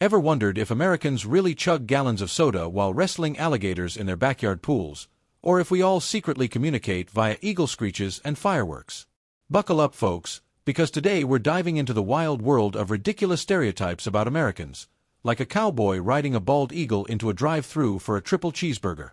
Ever wondered if Americans really chug gallons of soda while wrestling alligators in their backyard pools, or if we all secretly communicate via eagle screeches and fireworks? Buckle up, folks, because today we're diving into the wild world of ridiculous stereotypes about Americans, like a cowboy riding a bald eagle into a drive-thru for a triple cheeseburger.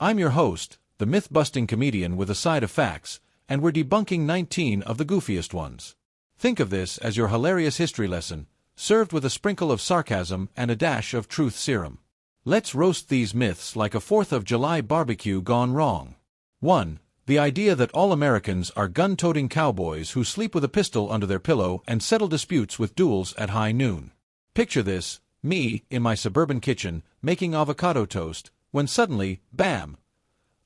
I'm your host, the myth-busting comedian with a side of facts, and we're debunking 19 of the goofiest ones. Think of this as your hilarious history lesson, served with a sprinkle of sarcasm and a dash of truth serum. Let's roast these myths like a 4th of July barbecue gone wrong. 1. The idea that all Americans are gun-toting cowboys who sleep with a pistol under their pillow and settle disputes with duels at high noon. Picture this, me, in my suburban kitchen, making avocado toast, when suddenly, bam!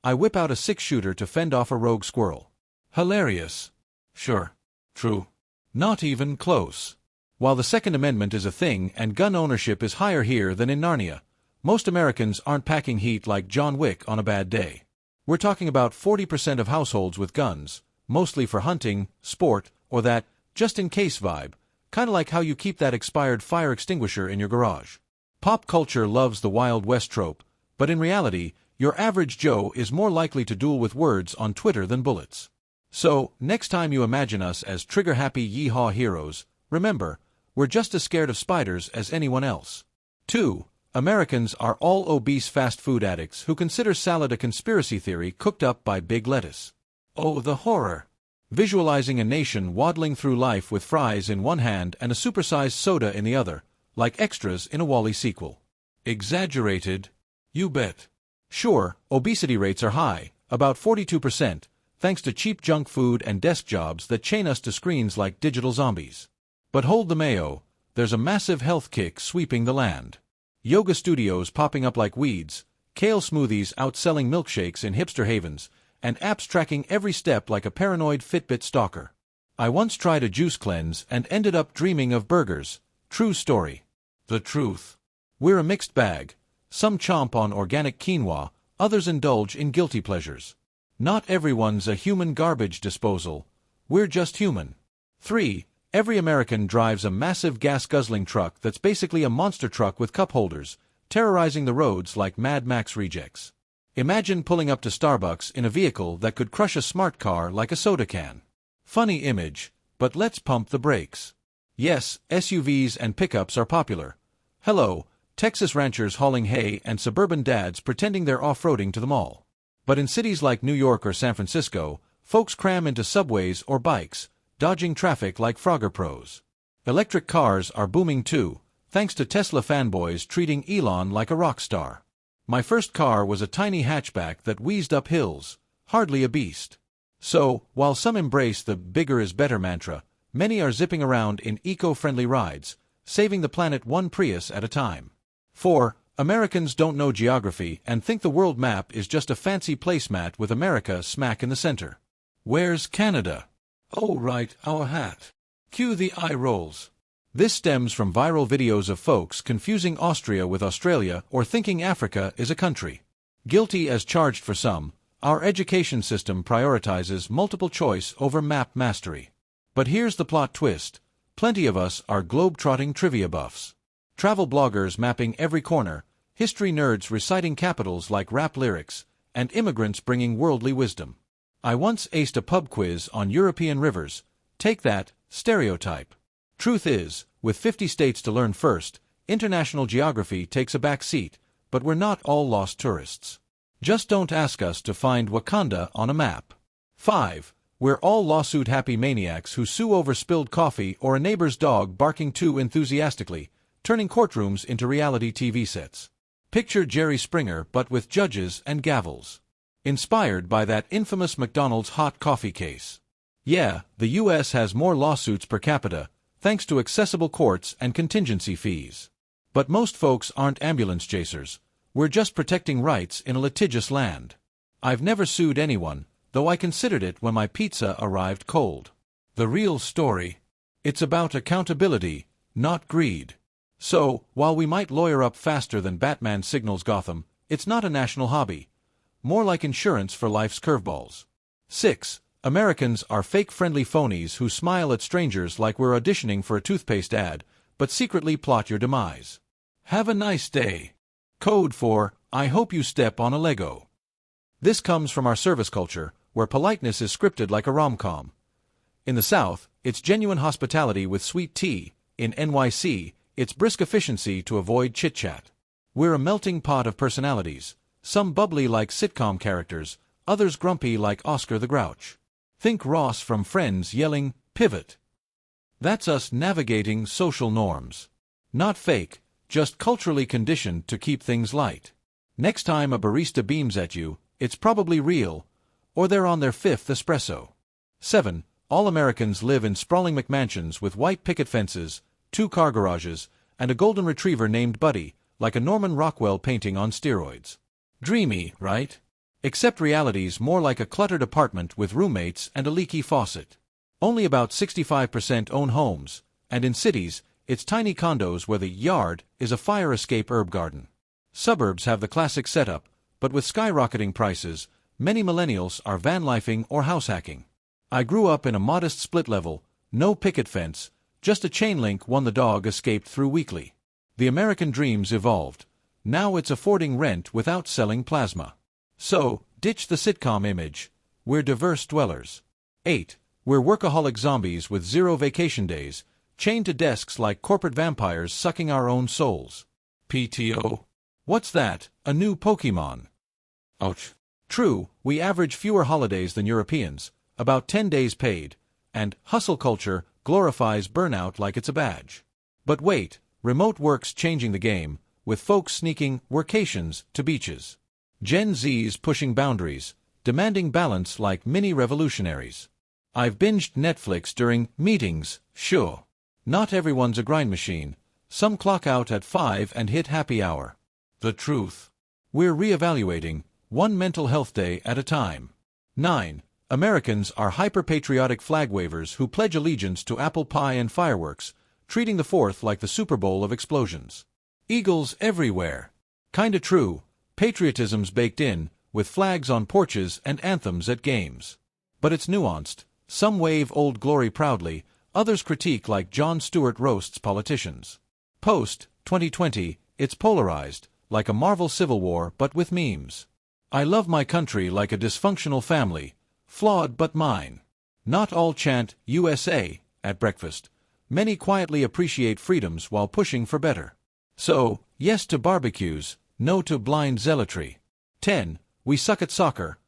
I whip out a 6-shooter to fend off a rogue squirrel. Hilarious. Sure. True. Not even close. While the Second Amendment is a thing and gun ownership is higher here than in Narnia, most Americans aren't packing heat like John Wick on a bad day. We're talking about 40% of households with guns, mostly for hunting, sport, or that just-in-case vibe, kinda like how you keep that expired fire extinguisher in your garage. Pop culture loves the Wild West trope, but in reality, your average Joe is more likely to duel with words on Twitter than bullets. So, next time you imagine us as trigger-happy yeehaw heroes, remember, we're just as scared of spiders as anyone else. 2. Americans are all obese fast food addicts who consider salad a conspiracy theory cooked up by Big Lettuce. Oh, the horror! Visualizing a nation waddling through life with fries in one hand and a supersized soda in the other, like extras in a Wall-E sequel. Exaggerated? You bet. Sure, obesity rates are high, about 42%, thanks to cheap junk food and desk jobs that chain us to screens like digital zombies. But hold the mayo, there's a massive health kick sweeping the land. Yoga studios popping up like weeds, kale smoothies outselling milkshakes in hipster havens, and apps tracking every step like a paranoid Fitbit stalker. I once tried a juice cleanse and ended up dreaming of burgers. True story. The truth. We're a mixed bag. Some chomp on organic quinoa, others indulge in guilty pleasures. Not everyone's a human garbage disposal. We're just human. 3. Every American drives a massive gas-guzzling truck that's basically a monster truck with cup holders, terrorizing the roads like Mad Max rejects. Imagine pulling up to Starbucks in a vehicle that could crush a smart car like a soda can. Funny image, but let's pump the brakes. Yes, SUVs and pickups are popular. Hello, Texas ranchers hauling hay and suburban dads pretending they're off-roading to the mall. But in cities like New York or San Francisco, folks cram into subways or bikes, dodging traffic like Frogger pros. Electric cars are booming too, thanks to Tesla fanboys treating Elon like a rock star. My first car was a tiny hatchback that wheezed up hills, hardly a beast. So, while some embrace the bigger is better mantra, many are zipping around in eco-friendly rides, saving the planet one Prius at a time. 4. Americans don't know geography and think the world map is just a fancy placemat with America smack in the center. Where's Canada? Oh right, our hat. Cue the eye rolls. This stems from viral videos of folks confusing Austria with Australia or thinking Africa is a country. Guilty as charged for some, our education system prioritizes multiple choice over map mastery. But here's the plot twist. Plenty of us are globe-trotting trivia buffs. Travel bloggers mapping every corner, history nerds reciting capitals like rap lyrics, and immigrants bringing worldly wisdom. I once aced a pub quiz on European rivers. Take that, stereotype. Truth is, with 50 states to learn first, international geography takes a back seat, but we're not all lost tourists. Just don't ask us to find Wakanda on a map. 5. We're all lawsuit-happy maniacs who sue over spilled coffee or a neighbor's dog barking too enthusiastically, turning courtrooms into reality TV sets. Picture Jerry Springer but with judges and gavels. Inspired by that infamous McDonald's hot coffee case. Yeah, the U.S. has more lawsuits per capita, thanks to accessible courts and contingency fees. But most folks aren't ambulance chasers. We're just protecting rights in a litigious land. I've never sued anyone, though I considered it when my pizza arrived cold. The real story. It's about accountability, not greed. So, while we might lawyer up faster than Batman signals Gotham, it's not a national hobby. More like insurance for life's curveballs. 6. Americans are fake-friendly phonies who smile at strangers like we're auditioning for a toothpaste ad, but secretly plot your demise. Have a nice day. Code for, I hope you step on a Lego. This comes from our service culture, where politeness is scripted like a rom-com. In the South, it's genuine hospitality with sweet tea. In NYC, it's brisk efficiency to avoid chit-chat. We're a melting pot of personalities, some bubbly like sitcom characters, others grumpy like Oscar the Grouch. Think Ross from Friends yelling, "Pivot." That's us navigating social norms. Not fake, just culturally conditioned to keep things light. Next time a barista beams at you, it's probably real, or they're on their 5th espresso. 7. All Americans live in sprawling McMansions with white picket fences, 2 car garages, and a golden retriever named Buddy, like a Norman Rockwell painting on steroids. Dreamy, right? Except reality's more like a cluttered apartment with roommates and a leaky faucet. Only about 65% own homes, and in cities, it's tiny condos where the yard is a fire escape herb garden. Suburbs have the classic setup, but with skyrocketing prices, many millennials are van-lifing or house hacking. I grew up in a modest split level, no picket fence, just a chain link one the dog escaped through weekly. The American dream's evolved. Now it's affording rent without selling plasma. So, ditch the sitcom image. We're diverse dwellers. 8. We're workaholic zombies with 0 vacation days, chained to desks like corporate vampires sucking our own souls. PTO. What's that? A new Pokemon? Ouch. True, we average fewer holidays than Europeans, about 10 days paid, and hustle culture glorifies burnout like it's a badge. But wait, remote work's changing the game, with folks sneaking workations to beaches. Gen Z's pushing boundaries, demanding balance like mini-revolutionaries. I've binged Netflix during meetings, sure. Not everyone's a grind machine. Some clock out at 5 and hit happy hour. The truth. We're reevaluating, one mental health day at a time. 9. Americans are hyper-patriotic flag wavers who pledge allegiance to apple pie and fireworks, treating the 4th like the Super Bowl of explosions. Eagles everywhere. Kinda true, patriotism's baked in, with flags on porches and anthems at games. But it's nuanced. Some wave Old Glory proudly, others critique like Jon Stewart roasts politicians. Post-2020, it's polarized, like a Marvel Civil War but with memes. I love my country like a dysfunctional family, flawed but mine. Not all chant USA at breakfast. Many quietly appreciate freedoms while pushing for better. So, yes to barbecues, no to blind zealotry. 10. We suck at soccer,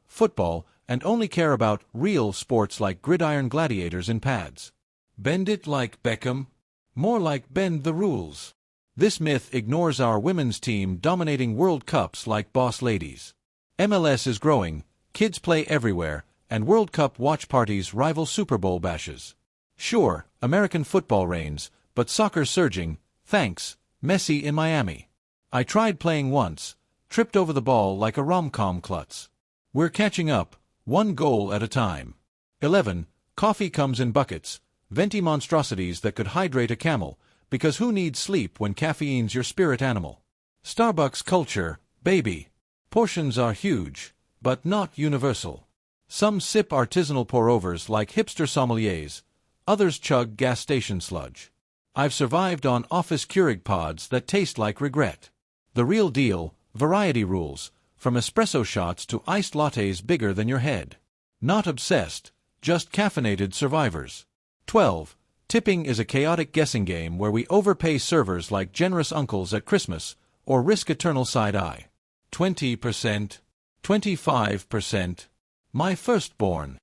football, and only care about real sports like gridiron gladiators in pads. Bend it like Beckham? More like bend the rules. This myth ignores our women's team dominating World Cups like boss ladies. MLS is growing, kids play everywhere, and World Cup watch parties rival Super Bowl bashes. Sure, American football reigns, but soccer's surging, thanks, Messi in Miami. I tried playing once, tripped over the ball like a rom-com klutz. We're catching up, one goal at a time. 11. Coffee comes in buckets, venti monstrosities that could hydrate a camel, because who needs sleep when caffeine's your spirit animal? Starbucks culture, baby. Portions are huge, but not universal. Some sip artisanal pour-overs like hipster sommeliers, others chug gas station sludge. I've survived on office Keurig pods that taste like regret. The real deal, variety rules, from espresso shots to iced lattes bigger than your head. Not obsessed, just caffeinated survivors. 12. Tipping is a chaotic guessing game where we overpay servers like generous uncles at Christmas, or risk eternal side-eye. 20%, 25%. My firstborn.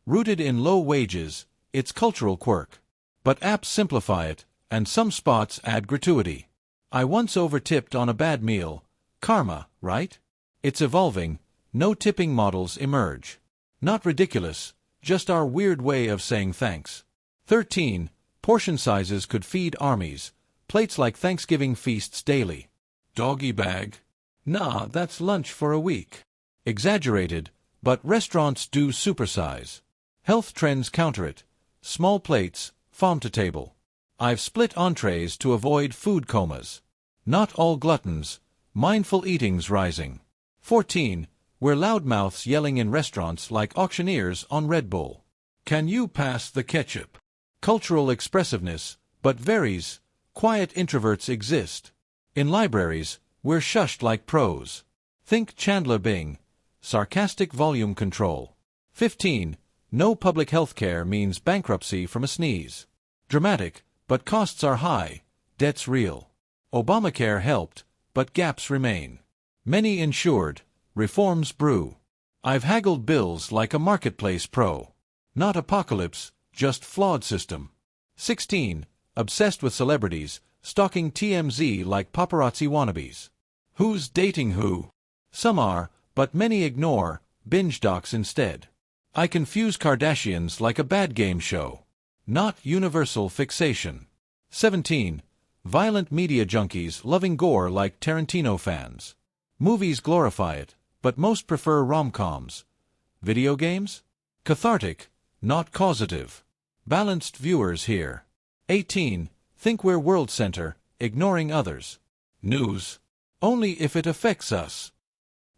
Rooted in low wages, it's cultural quirk. But apps simplify it, and some spots add gratuity. I once overtipped on a bad meal. Karma, right? It's evolving. No tipping models emerge. Not ridiculous, just our weird way of saying thanks. 13. Portion sizes could feed armies. Plates like Thanksgiving feasts daily. Doggy bag? Nah, that's lunch for a week. Exaggerated, but restaurants do supersize. Health trends counter it. Small plates, farm to table. I've split entrees to avoid food comas. Not all gluttons. Mindful eating's rising. 14. We're loudmouths yelling in restaurants like auctioneers on Red Bull. Can you pass the ketchup? Cultural expressiveness, but varies. Quiet introverts exist. In libraries, we're shushed like pros. Think Chandler Bing. Sarcastic volume control. 15. No public health care means bankruptcy from a sneeze. Dramatic, but costs are high, debts real. Obamacare helped, but gaps remain. Many insured, reforms brew. I've haggled bills like a marketplace pro. Not apocalypse, just flawed system. 16. Obsessed with celebrities, stalking TMZ like paparazzi wannabes. Who's dating who? Some are, but many ignore, binge docs instead. I confuse Kardashians like a bad game show. Not universal fixation. 17. Violent media junkies loving gore like Tarantino fans. Movies glorify it, but most prefer rom-coms. Video games? Cathartic, not causative. Balanced viewers here. 18. Think we're world center, ignoring others. News. Only if it affects us.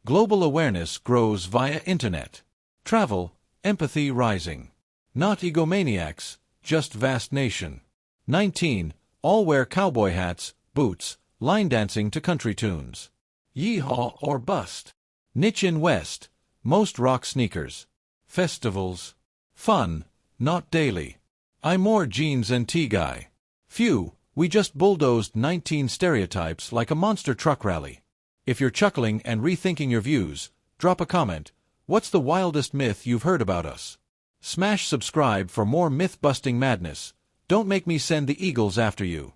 Global awareness grows via internet. Travel, empathy rising. Not egomaniacs, just vast nation. 19. All wear cowboy hats, boots, line dancing to country tunes. Yeehaw or bust. Niche in West, most rock sneakers. Festivals. Fun, not daily. I'm more jeans and tee guy. Phew, we just bulldozed 19 stereotypes like a monster truck rally. If you're chuckling and rethinking your views, drop a comment. What's the wildest myth you've heard about us? Smash subscribe for more myth-busting madness. Don't make me send the Eagles after you.